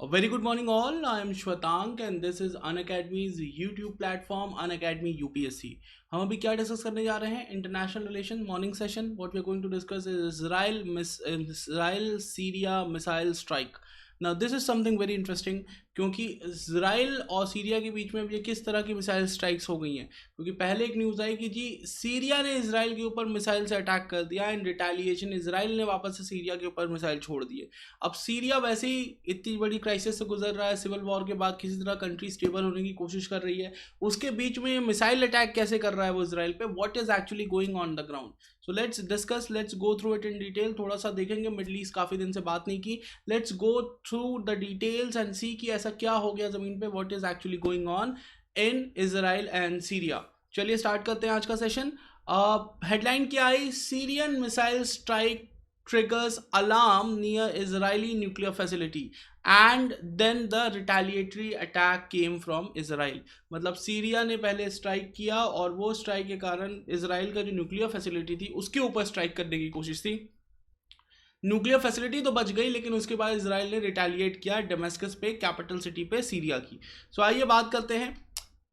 A very good morning all. I am Swetank and this is Unacademy's YouTube platform Unacademy UPSC. हम अभी क्या discuss करने जा रहे हैं? International relation morning session. What we are going to discuss is Israel Syria missile strike. Now this is something very interesting क्योंकि Israel और Syria के बीच में ये किस तरह की मिसाइल स्ट्राइक्स हो गई हैं. क्योंकि पहले एक न्यूज़ आई कि जी सीरिया ने इजराइल के ऊपर मिसाइल से अटैक कर दिया एंड रिटेलिएशन इजराइल ने वापस से सीरिया के ऊपर मिसाइल छोड़ दिए. अब सीरिया वैसे ही इतनी बड़ी क्राइसिस से गुजर रहा है, सिविल वॉर के बाद किसी तरह कंट्री स्टेबल होने की कोशिश कर रही है, उसके बीच में मिसाइल अटैक कैसे कर रहा है वो इजराइल पे. What is actually going on the ground. So let's discuss, let's go through it in detail. थोड़ा सा देखेंगे, मिडल ईस्ट काफ़ी दिन से बात नहीं की. Let's go through the details and see कि ऐसा क्या हो गया जमीन पे. What is actually going on in Israel and Syria. चलिए स्टार्ट करते हैं आज का सेशन. हेडलाइन क्या आई? Syrian missile strike triggers alarm near Israeli nuclear facility and then the retaliatory attack came from Israel. मतलब सीरिया ने पहले स्ट्राइक किया और वो स्ट्राइक के कारण इजराइल का जो न्यूक्लियर फैसिलिटी थी उसके ऊपर स्ट्राइक करने की कोशिश थी. न्यूक्लियर फैसिलिटी तो बच गई लेकिन उसके बाद इजराइल ने रिटेलिएट किया डेमेस्कस पे, कैपिटल सिटी पे सीरिया की. सो आइए बात करते हैं.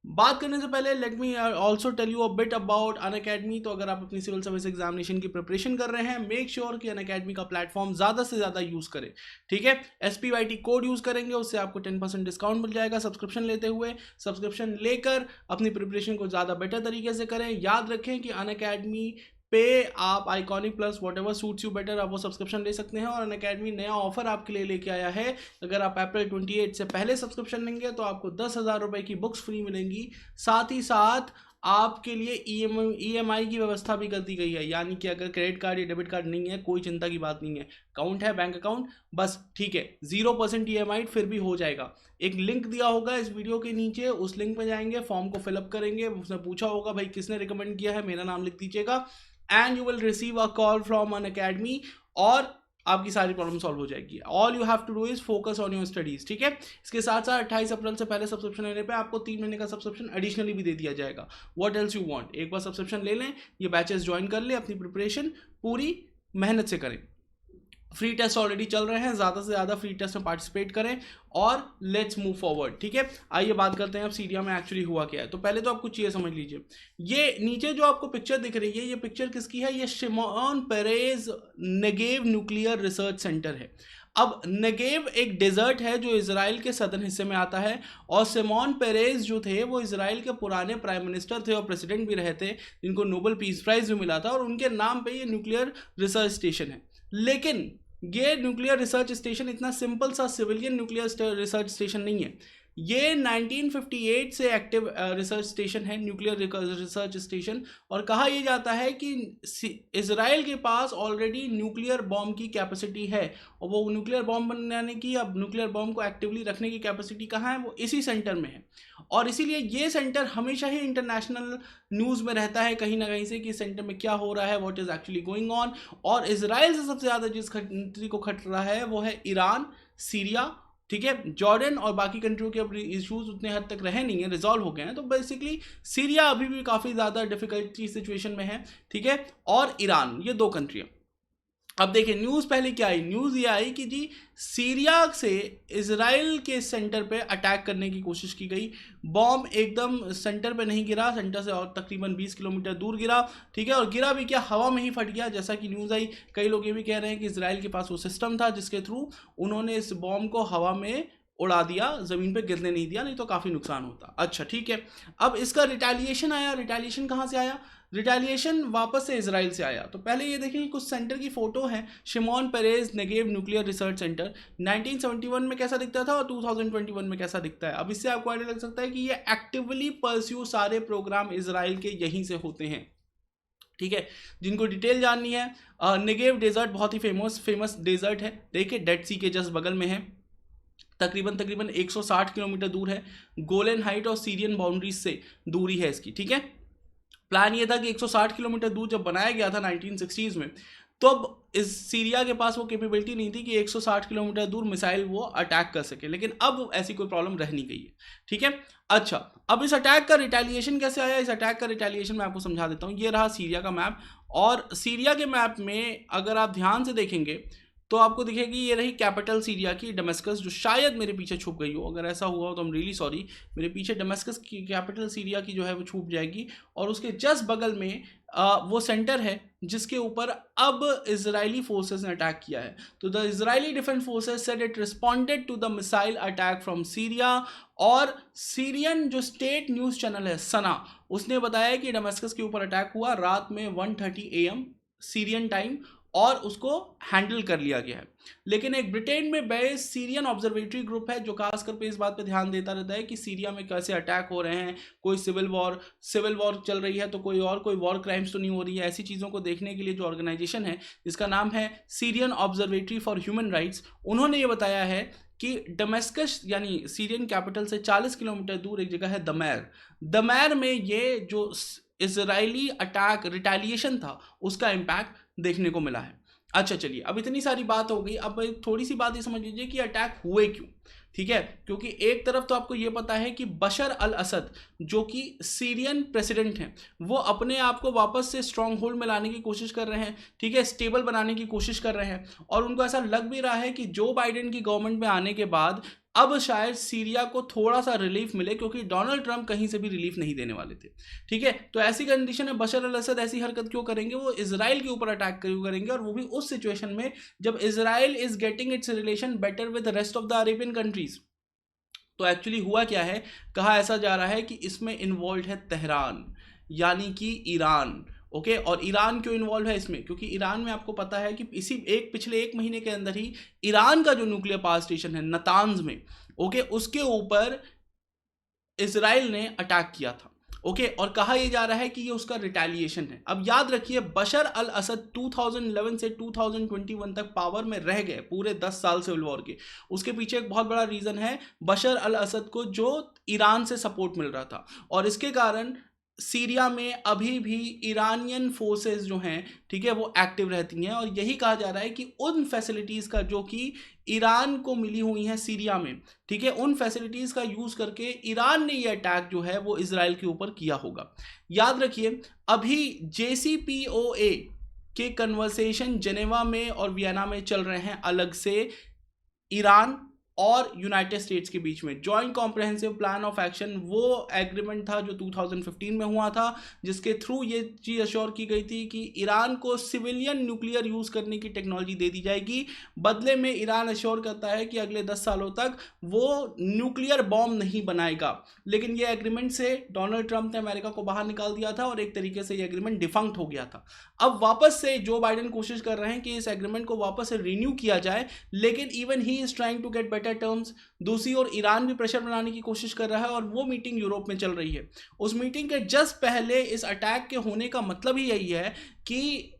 बात करने से पहले let me also tell you a bit about Unacademy. तो अगर आप अपनी सिविल सर्विस एग्जामिनेशन की प्रिपरेशन कर रहे हैं, मेक श्योर कि अनअकैडमी का प्लेटफॉर्म ज़्यादा से ज़्यादा यूज़ करें. ठीक है, SPYT कोड यूज़ करेंगे, उससे आपको 10% डिस्काउंट मिल जाएगा सब्सक्रिप्शन लेते हुए. सब्सक्रिप्शन लेकर अपनी प्रिपरेशन को ज़्यादा बेटर तरीके से करें. याद रखें कि अनअकैडमी पे आप iconic plus what ever suits you better आप वो सब्सक्रिप्शन ले सकते हैं. और अनअकैडमी नया ऑफर आपके लिए लेके आया है. अगर आप अप्रैल 28 से पहले सब्सक्रिप्शन लेंगे तो आपको 10,000 रुपये की बुक्स फ्री मिलेंगी. साथ ही साथ आपके लिए EMI की व्यवस्था भी कर दी गई है. यानी कि अगर क्रेडिट कार्ड या डेबिट कार्ड नहीं है, कोई चिंता की बात नहीं है. अकाउंट है, बैंक अकाउंट, बस ठीक है, 0% EMI फिर भी हो जाएगा. एक लिंक दिया होगा इस वीडियो के नीचे, उस लिंक पे जाएंगे, फॉर्म को फिलअप करेंगे. उसने पूछा होगा भाई किसने रिकमेंड किया है, मेरा नाम लिख दीजिएगा and you will receive a call from Unacademy और आपकी सारी प्रॉब्लम सॉल्व हो जाएगी. All you have to do is focus on your studies. ठीक है, इसके साथ साथ 28 अप्रैल से पहले सब्सक्रिप्शन लेने पे आपको 3 महीने का सब्सक्रिप्शन एडिशनली भी दे दिया जाएगा. What else you want. एक बार सब्सक्रिप्शन ले लें, ये बैचेस ज्वाइन कर लें, अपनी प्रिपरेशन पूरी मेहनत से करें. फ्री टेस्ट ऑलरेडी चल रहे हैं, ज़्यादा से ज़्यादा फ्री टेस्ट में पार्टिसिपेट करें और लेट्स मूव फॉरवर्ड. ठीक है, आइए बात करते हैं अब सीरिया में एक्चुअली हुआ क्या है. तो पहले तो आप कुछ चीज़ें समझ लीजिए. ये नीचे जो आपको पिक्चर दिख रही है, ये पिक्चर किसकी है? ये Shimon Peres Negev nuclear research centre है. अब नेगेव एक डेजर्ट है जो इजराइल के सदर्न हिस्से में आता है और शिमोन पेरेज जो थे वो इजराइल के पुराने प्राइम मिनिस्टर थे और प्रेसिडेंट भी रहे थे, जिनको नोबेल पीस प्राइज भी मिला था, और उनके नाम पे ये न्यूक्लियर रिसर्च स्टेशन है. लेकिन ये न्यूक्लियर रिसर्च स्टेशन इतना सिंपल सा सिविलियन न्यूक्लियर रिसर्च स्टेशन नहीं है. ये 1958 से एक्टिव रिसर्च स्टेशन है, न्यूक्लियर रिसर्च स्टेशन. और कहा यह जाता है कि इजराइल के पास ऑलरेडी न्यूक्लियर बॉम्ब की कैपेसिटी है और वो न्यूक्लियर बॉम्ब बनाने की, अब न्यूक्लियर बॉम्ब को एक्टिवली रखने की कैपेसिटी कहाँ है? वो इसी सेंटर में है. और इसीलिए ये सेंटर हमेशा ही इंटरनेशनल न्यूज़ में रहता है कहीं ना कहीं से कि सेंटर में क्या हो रहा है, what is actually going on. और इजराइल से सबसे ज़्यादा जिस कंट्री को खतरा है वो है ईरान, सीरिया, ठीक है, जॉर्डन और बाकी कंट्रियों के अब इश्यूज उतने हद तक रहे नहीं हैं, रिजॉल्व हो गए हैं. तो बेसिकली सीरिया अभी भी काफ़ी ज़्यादा डिफिकल्टी सिचुएशन में है. ठीक है, और ईरान, ये 2 कंट्रियाँ. अब देखिए न्यूज़ पहले क्या आई. न्यूज़ ये आई कि जी सीरिया से इजराइल के सेंटर पे अटैक करने की कोशिश की गई. बॉम्ब एकदम सेंटर पे नहीं गिरा, सेंटर से और तकरीबन 20 किलोमीटर दूर गिरा. ठीक है, और गिरा भी क्या, हवा में ही फट गया जैसा कि न्यूज़ आई. कई लोग ये भी कह रहे हैं कि इजराइल के पास वो सिस्टम था जिसके थ्रू उन्होंने इस बॉम्ब को हवा में उड़ा दिया, ज़मीन पे गिरने नहीं दिया, नहीं तो काफ़ी नुकसान होता. अच्छा ठीक है, अब इसका रिटेलिएशन आया. रिटेलिएशन कहाँ से आया? रिटेलिएशन वापस से इजराइल से आया. तो पहले ये देखिए कुछ सेंटर की फोटो है. Shimon Peres Negev nuclear research centre 1971 में कैसा दिखता था और 2021 में कैसा दिखता है. अब इससे आपको आइडिया लग सकता है कि ये एक्टिवली परस्यू सारे प्रोग्राम इजराइल के यहीं से होते हैं. ठीक है, जिनको डिटेल जाननी है, नेगेव डेजर्ट बहुत ही फेमस डेजर्ट है. देखिए डेड सी के जस्ट बगल में है, तकरीबन 160 किलोमीटर दूर है. गोलन हाइट और सीरियन बाउंड्रीज से दूरी है इसकी. ठीक है, प्लान ये था कि 160 किलोमीटर दूर जब बनाया गया था 1960s में, तो अब इस सीरिया के पास वो कैपेबिलिटी नहीं थी कि 160 किलोमीटर दूर मिसाइल वो अटैक कर सके. लेकिन अब ऐसी कोई प्रॉब्लम रह नहीं गई है. ठीक है, अच्छा अब इस अटैक का रिटेलिएशन कैसे आया? इस अटैक का रिटेलिएशन मैं आपको समझा देता हूँ. ये रहा सीरिया का मैप, और सीरिया के मैप में अगर आप ध्यान से देखेंगे तो आपको दिखेगी ये रही कैपिटल सीरिया की डमस्कस, जो शायद मेरे पीछे छुप गई हो, अगर ऐसा हुआ हो तो आई एम रियली सॉरी। मेरे पीछे डमस्कस की कैपिटल सीरिया की जो है वो छुप जाएगी, और उसके जस्ट बगल में वो सेंटर है जिसके ऊपर अब इजरायली फोर्सेस ने अटैक किया है। तो the Israeli defence forces said it responded to the missile attack from Syria, और सीरियन जो स्टेट न्यूज़ चैनल है सना, उसने बताया कि डमस्कस के ऊपर अटैक हुआ रात में 1:30 AM सीरियन टाइम, और उसको हैंडल कर लिया गया है। लेकिन एक ब्रिटेन में बेस्ड सीरियन ऑब्जर्वेटरी ग्रुप है जो खासकर पे इस बात पे ध्यान देता रहता है कि सीरिया में कैसे अटैक हो रहे हैं, कोई सिविल वॉर चल रही है तो कोई वॉर क्राइम्स तो नहीं हो रही है, ऐसी चीज़ों को देखने के लिए जो ऑर्गेनाइजेशन है जिसका नाम है Syrian observatory for human rights, उन्होंने ये बताया है कि डमस्कस यानी सीरियन कैपिटल से 40 किलोमीटर दूर एक जगह है दमैर में ये जो इजरायली अटैक रिटेलिएशन था उसका इम्पैक्ट देखने को मिला है। अच्छा चलिए, अब इतनी सारी बात हो गई, अब थोड़ी सी बात ये समझ लीजिए कि अटैक हुए क्यों। ठीक है, क्योंकि एक तरफ तो आपको ये पता है कि बशर अल असद जो कि सीरियन प्रेसिडेंट हैं, वो अपने आप को वापस से स्ट्रॉन्ग होल्ड में लाने की कोशिश कर रहे हैं, ठीक है, स्टेबल बनाने की कोशिश कर रहे हैं, और उनको ऐसा लग भी रहा है कि जो बाइडेन की गवर्नमेंट में आने के बाद अब शायद सीरिया को थोड़ा सा रिलीफ मिले, क्योंकि डोनाल्ड ट्रंप कहीं से भी रिलीफ नहीं देने वाले थे। ठीक है, तो ऐसी कंडीशन में बशर अल असद ऐसी हरकत क्यों करेंगे, वो इजराइल के ऊपर अटैक क्यों करेंगे, और वो भी उस सिचुएशन में जब Israel is getting it's relation better with the rest of the Arabian countries. तो एक्चुअली हुआ क्या है, कहा ऐसा जा रहा है कि इसमें इन्वॉल्व है तेहरान यानी कि ईरान। ओके, और ईरान क्यों इन्वॉल्व है इसमें, क्योंकि ईरान में आपको पता है कि पिछले एक महीने के अंदर ही ईरान का जो न्यूक्लियर पावर स्टेशन है नतांज में, ओके, उसके ऊपर इजराइल ने अटैक किया था। ओके, और कहा यह जा रहा है कि ये उसका रिटेलिएशन है। अब याद रखिए, बशर अल असद 2011 से 2021 तक पावर में रह गए, पूरे 10 साल सिविल वॉर के। उसके पीछे एक बहुत बड़ा रीजन है बशर अल असद को जो ईरान से सपोर्ट मिल रहा था, और इसके कारण सीरिया में अभी भी ईरानियन फोर्सेस जो हैं, ठीक है, वो एक्टिव रहती हैं, और यही कहा जा रहा है कि उन फैसिलिटीज़ का जो कि ईरान को मिली हुई हैं सीरिया में, ठीक है, उन फैसिलिटीज़ का यूज़ करके ईरान ने ये अटैक जो है वो इजराइल के ऊपर किया होगा। याद रखिए, अभी JCPOA के कन्वर्सेशन जेनेवा में और वियना में चल रहे हैं अलग से, ईरान और यूनाइटेड स्टेट्स के बीच में joint comprehensive plan of action, वो एग्रीमेंट था जो 2015 में हुआ था, जिसके थ्रू ये चीज़ अश्योर की गई थी कि ईरान को सिविलियन न्यूक्लियर यूज़ करने की टेक्नोलॉजी दे दी जाएगी। बदले में ईरान अश्योर करता है कि अगले 10 सालों तक वो न्यूक्लियर बॉम्ब नहीं बनाएगा। लेकिन ये एग्रीमेंट से डोनाल्ड ट्रंप ने अमेरिका को बाहर निकाल दिया था, और एक तरीके से ये एग्रीमेंट डिफंक्ट हो गया था। अब वापस से जो बाइडेन कोशिश कर रहे हैं कि इस एग्रीमेंट को वापस से रिन्यू किया जाए, लेकिन even he is trying to get terms. दूसरी ओर ईरान भी प्रेशर बनाने की कोशिश कर रहा है, और वो मीटिंग यूरोप में चल रही है। उस मीटिंग के जस्ट पहले इस अटैक के होने का मतलब ही यही है कि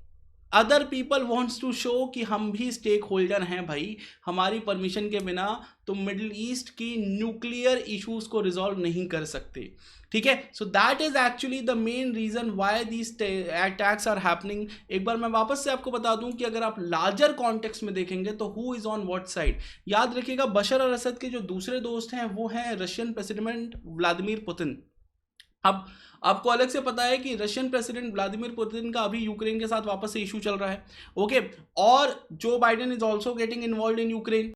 other people wants to show कि हम भी स्टेक होल्डर हैं भाई, हमारी परमिशन के बिना तो मिडिल ईस्ट की न्यूक्लियर इश्यूज को रिजॉल्व नहीं कर सकते। ठीक है, so that is actually the main reason why these attacks are happening. एक बार मैं वापस से आपको बता दूं कि अगर आप लार्जर कॉन्टेक्स्ट में देखेंगे तो who is on what side, याद रखिएगा बशर अल असद के जो दूसरे दोस्त हैं वो हैं रशियन प्रेसिडेंट व्लादिमीर पुतिन। अब आपको अलग से पता है कि रशियन प्रेसिडेंट व्लादिमीर पुतिन का अभी यूक्रेन के साथ वापस से इशू चल रहा है। ओके, और Joe Biden is also getting involve in Ukraine,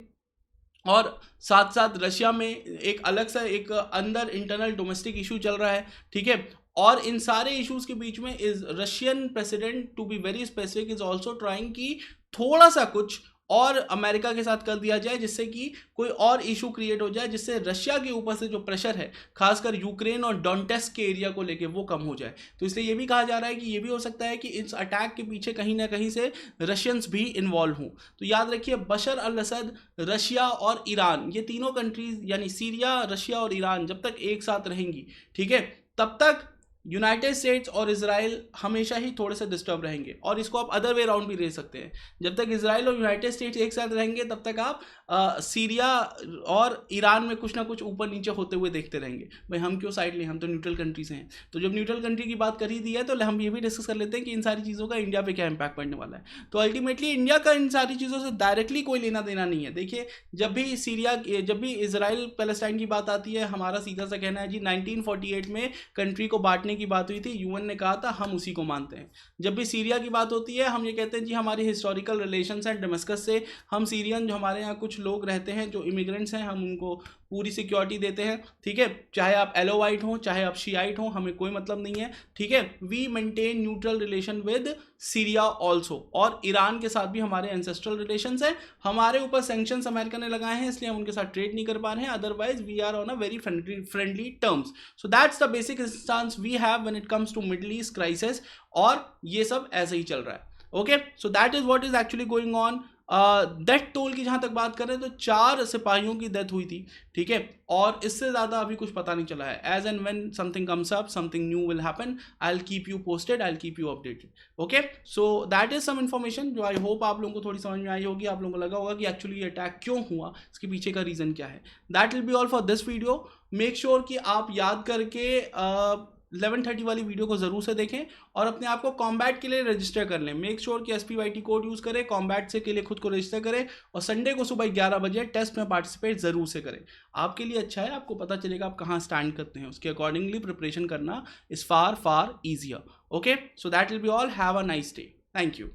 और साथ साथ रशिया में एक अलग सा एक अंदर इंटरनल डोमेस्टिक इशू चल रहा है। ठीक है, और इन सारे इश्यूज के बीच में is Russian president, to be very specific, is also trying कि थोड़ा सा कुछ और अमेरिका के साथ कर दिया जाए, जिससे कि कोई और इशू क्रिएट हो जाए, जिससे रशिया के ऊपर से जो प्रेशर है खासकर यूक्रेन और डोनेट्स्क के एरिया को लेके वो कम हो जाए। तो इसलिए ये भी कहा जा रहा है कि ये भी हो सकता है कि इस अटैक के पीछे कहीं ना कहीं से रशियंस भी इन्वॉल्व हों। तो याद रखिए, बशर अल असद, रशिया और ईरान, ये तीनों कंट्रीज यानी सीरिया, रशिया और ईरान जब तक एक साथ रहेंगी, ठीक है, तब तक यूनाइटेड स्टेट्स और इजराइल हमेशा ही थोड़े से डिस्टर्ब रहेंगे। और इसको आप अदर वे राउंड भी ले सकते हैं, जब तक इजराइल और यूनाइटेड स्टेट्स एक साथ रहेंगे तब तक आप सीरिया और ईरान में कुछ ना कुछ ऊपर नीचे होते हुए देखते रहेंगे। भाई हम क्यों साइड लें, हम तो न्यूट्रल कंट्री से हैं। तो जब न्यूट्रल कंट्री की बात कर ही दी है तो हम ये भी डिस्कस कर लेते हैं कि इन सारी चीज़ों का इंडिया पे क्या इंपैक्ट पड़ने वाला है। तो अल्टीमेटली इंडिया का इन सारी चीज़ों से डायरेक्टली कोई लेना देना नहीं है। देखिए, जब भी इजराइल पैलेस्टाइन की बात आती है, हमारा सीधा सा कहना है जी 1948 में कंट्री को बांटने की बात हुई थी, यूएन ने कहा था हम उसी को मानते हैं। जब भी सीरिया की बात होती है हम ये कहते हैं जी हमारी हिस्टोरिकल रिलेशंस हैं डमस्कस से, हम सीरियन जो हमारे यहाँ कुछ लोग रहते हैं जो इमिग्रेंट्स हैं हम उनको पूरी सिक्योरिटी देते हैं, ठीक है, चाहे आप एलोवाइट हो चाहे आप शियाइट हो, हमें कोई मतलब नहीं है, ठीक है। We maintain neutral relation with Syria also, और ईरान के साथ भी हमारे एंसेस्ट्रल रिलेशंस है। हमारे ऊपर सैंक्शंस अमेरिका ने लगाए हैं इसलिए हम उनके साथ ट्रेड नहीं कर पा रहे हैं, otherwise we are on a very friendly terms. So that's the basic stance we have when it comes to middle east crisis, और ये सब ऐसे ही चल रहा है। Okay, so that is what is actually going on. Death toll की जहां तक बात करें तो 4 सिपाहियों की डेथ हुई थी, ठीक है, और इससे ज़्यादा अभी कुछ पता नहीं चला है। As and when something comes up, something new will happen, I will keep you posted, I will keep you updated. Okay, so that is some information जो आई होप आप लोगों को थोड़ी समझ में आई होगी, आप लोगों को लगा होगा कि एक्चुअली ये अटैक क्यों हुआ, इसके पीछे का रीज़न क्या है। That will be all for this video. Make sure कि आप याद करके 11:30 वाली वीडियो को जरूर से देखें और अपने आप को कॉम्बैट के लिए रजिस्टर कर लें। मेक श्योर कि SPYT कोड यूज़ करें, कॉम्बैट से के लिए खुद को रजिस्टर करें, और संडे को सुबह 11 बजे टेस्ट में पार्टिसिपेट जरूर से करें। आपके लिए अच्छा है, आपको पता चलेगा आप कहाँ स्टैंड करते हैं, उसके अकॉर्डिंगली प्रिपरेशन करना is far easier. Okay, so that will be all. Have a nice day. Thank you.